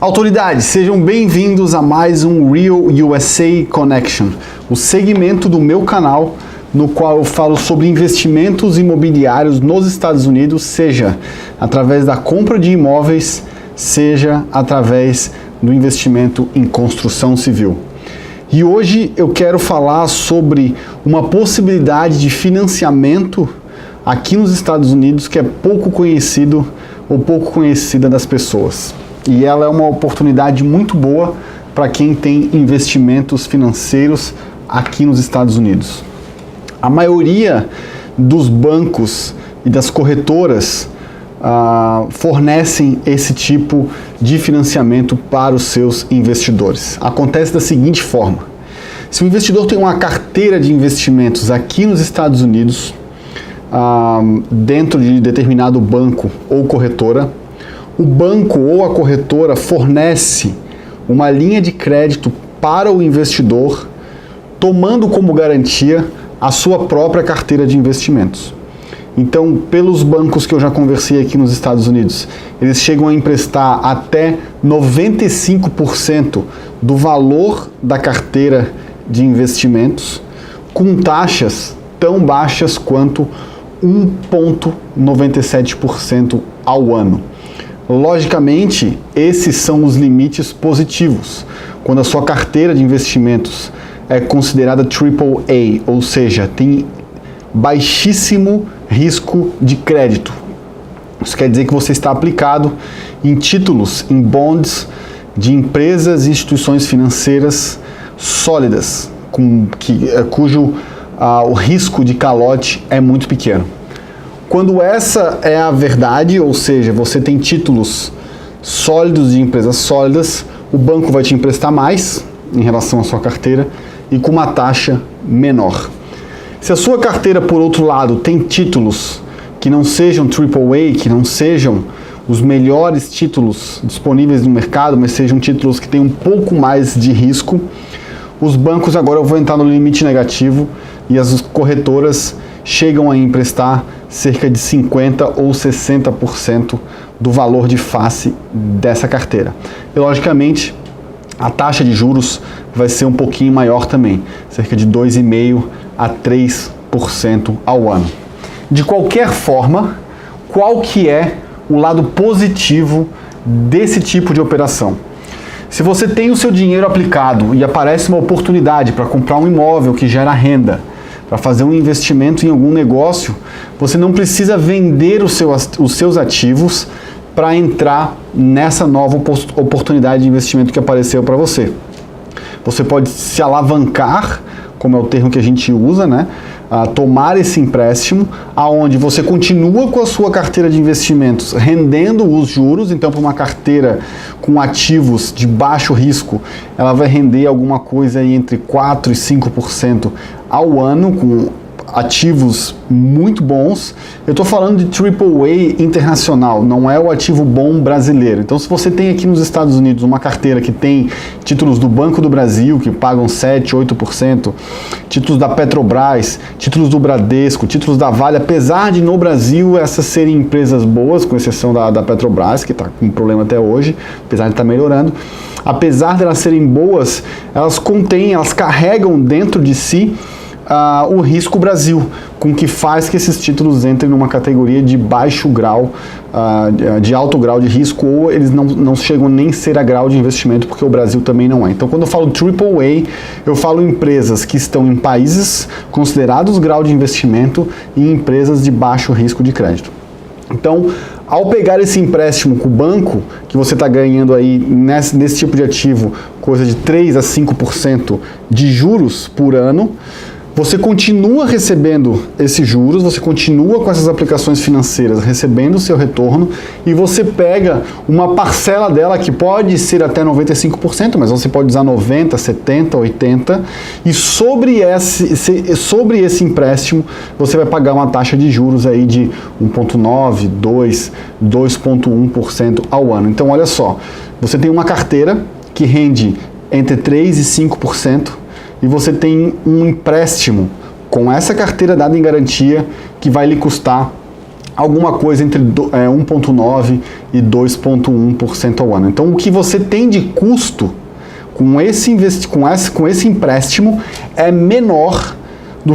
Autoridades, sejam bem-vindos a mais um Real USA Connection, o segmento do meu canal no qual eu falo sobre investimentos imobiliários nos Estados Unidos, seja através da compra de imóveis, seja através do investimento em construção civil. E hoje eu quero falar sobre uma possibilidade de financiamento aqui nos Estados Unidos que é pouco conhecido ou pouco conhecida das pessoas. E ela é uma oportunidade muito boa para quem tem investimentos financeiros aqui nos Estados Unidos. A maioria dos bancos e das corretoras fornecem esse tipo de financiamento para os seus investidores. Acontece da seguinte forma: se o investidor tem uma carteira de investimentos aqui nos Estados Unidos, dentro de determinado banco ou corretora, o banco ou a corretora fornece uma linha de crédito para o investidor, tomando como garantia a sua própria carteira de investimentos. Então, pelos bancos que eu já conversei aqui nos Estados Unidos, eles chegam a emprestar até 95% do valor da carteira de investimentos, com taxas tão baixas quanto 1,97% ao ano. Logicamente, esses são os limites positivos. Quando a sua carteira de investimentos é considerada AAA, ou seja, tem baixíssimo risco de crédito. Isso quer dizer que você está aplicado em títulos, em bonds de empresas e instituições financeiras sólidas, cujo o risco de calote é muito pequeno. Quando essa é a verdade, ou seja, você tem títulos sólidos de empresas sólidas, o banco vai te emprestar mais em relação à sua carteira e com uma taxa menor. Se a sua carteira, por outro lado, tem títulos que não sejam AAA, que não sejam os melhores títulos disponíveis no mercado, mas sejam títulos que têm um pouco mais de risco, os bancos agora vão entrar no limite negativo e as corretoras chegam a emprestar cerca de 50% ou 60% do valor de face dessa carteira. E, logicamente, a taxa de juros vai ser um pouquinho maior também, cerca de 2,5% a 3% ao ano. De qualquer forma, qual que é o lado positivo desse tipo de operação? Se você tem o seu dinheiro aplicado e aparece uma oportunidade para comprar um imóvel que gera renda, para fazer um investimento em algum negócio, você não precisa vender os seus ativos para entrar nessa nova oportunidade de investimento que apareceu para você. Você pode se alavancar, como é o termo que a gente usa, né? Tomar esse empréstimo, aonde você continua com a sua carteira de investimentos rendendo os juros. Então, para uma carteira com ativos de baixo risco, ela vai render alguma coisa aí entre 4% e 5% ao ano, com ativos muito bons. Eu estou falando de AAA internacional, não é o ativo bom brasileiro. Então, se você tem aqui nos Estados Unidos uma carteira que tem títulos do Banco do Brasil, que pagam 7%, 8%, títulos da Petrobras, títulos do Bradesco, títulos da Vale, apesar de no Brasil essas serem empresas boas, com exceção da Petrobras, que está com problema até hoje, apesar de estar melhorando, apesar de elas serem boas, elas carregam dentro de si o risco Brasil, com que faz que esses títulos entrem numa categoria de baixo grau, de alto grau de risco, ou eles não chegam nem a ser a grau de investimento, porque o Brasil também não é. Então, quando eu falo AAA, eu falo empresas que estão em países considerados grau de investimento e empresas de baixo risco de crédito. Então, ao pegar esse empréstimo com o banco, que você está ganhando aí nesse tipo de ativo, coisa de 3% a 5% de juros por ano, você continua recebendo esses juros, você continua com essas aplicações financeiras recebendo o seu retorno e você pega uma parcela dela que pode ser até 95%, mas você pode usar 90%, 70%, 80%, e sobre esse empréstimo você vai pagar uma taxa de juros aí de 1,9%, 2%, 2,1% ao ano. Então olha só, você tem uma carteira que rende entre 3% e 5%, e você tem um empréstimo com essa carteira dada em garantia que vai lhe custar alguma coisa entre 1,9% e 2,1% ao ano. Então, o que você tem de custo com esse empréstimo é menor do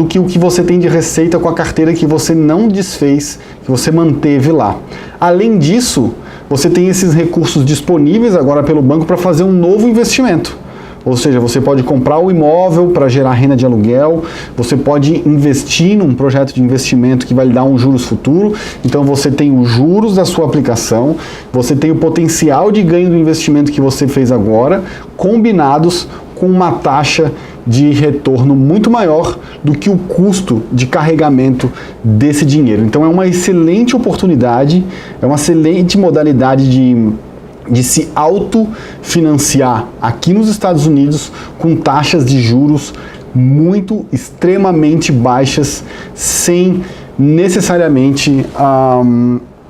que o que você tem de receita com a carteira que você não desfez, que você manteve lá. Além disso, você tem esses recursos disponíveis agora pelo banco para fazer um novo investimento. Ou seja, você pode comprar o imóvel para gerar renda de aluguel, você pode investir num projeto de investimento que vai lhe dar um juros futuro, então você tem os juros da sua aplicação, você tem o potencial de ganho do investimento que você fez agora, combinados com uma taxa de retorno muito maior do que o custo de carregamento desse dinheiro. Então é uma excelente oportunidade, é uma excelente modalidade de se autofinanciar aqui nos Estados Unidos com taxas de juros extremamente baixas, sem necessariamente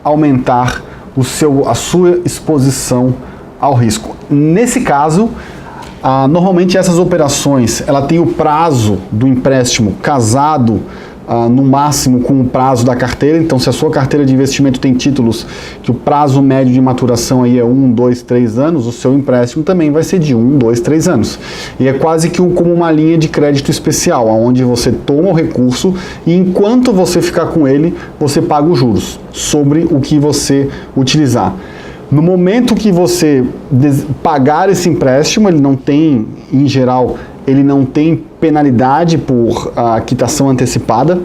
aumentar a sua exposição ao risco. Nesse caso, normalmente essas operações, ela tem o prazo do empréstimo casado no máximo com o prazo da carteira. Então, se a sua carteira de investimento tem títulos que o prazo médio de maturação aí é 1, 2, 3 anos, o seu empréstimo também vai ser de 1, 2, 3 anos. E é quase que como uma linha de crédito especial, onde você toma o recurso e enquanto você ficar com ele, você paga os juros sobre o que você utilizar. No momento que você pagar esse empréstimo, ele não tem, em geral, ele não tem penalidade por quitação antecipada.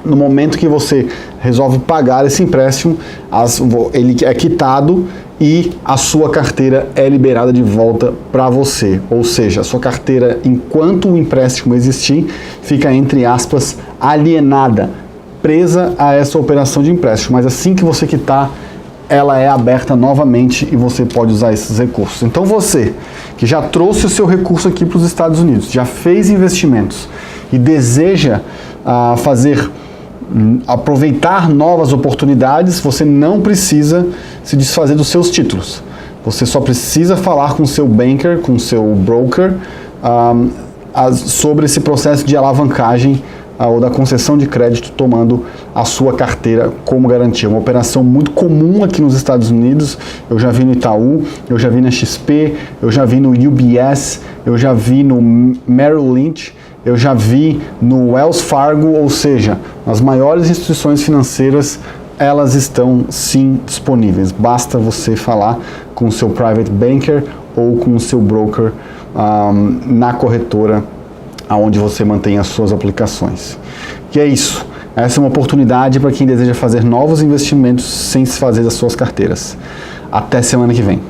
No momento que você resolve pagar esse empréstimo, ele é quitado e a sua carteira é liberada de volta para você. Ou seja, a sua carteira, enquanto o empréstimo existir, fica, entre aspas, alienada, presa a essa operação de empréstimo. Mas assim que você quitar, ela é aberta novamente e você pode usar esses recursos. Então você, que já trouxe o seu recurso aqui para os Estados Unidos, já fez investimentos e deseja aproveitar novas oportunidades, você não precisa se desfazer dos seus títulos. Você só precisa falar com o seu banker, com o seu broker, sobre esse processo de alavancagem ou da concessão de crédito, tomando a sua carteira como garantia. Uma operação muito comum aqui nos Estados Unidos. Eu já vi no Itaú, eu já vi na XP, eu já vi no UBS, eu já vi no Merrill Lynch, eu já vi no Wells Fargo, ou seja, as maiores instituições financeiras, elas estão sim disponíveis. Basta você falar com o seu private banker ou com o seu broker na corretora aonde você mantém as suas aplicações. E é isso. Essa é uma oportunidade para quem deseja fazer novos investimentos sem se fazer das suas carteiras. Até semana que vem.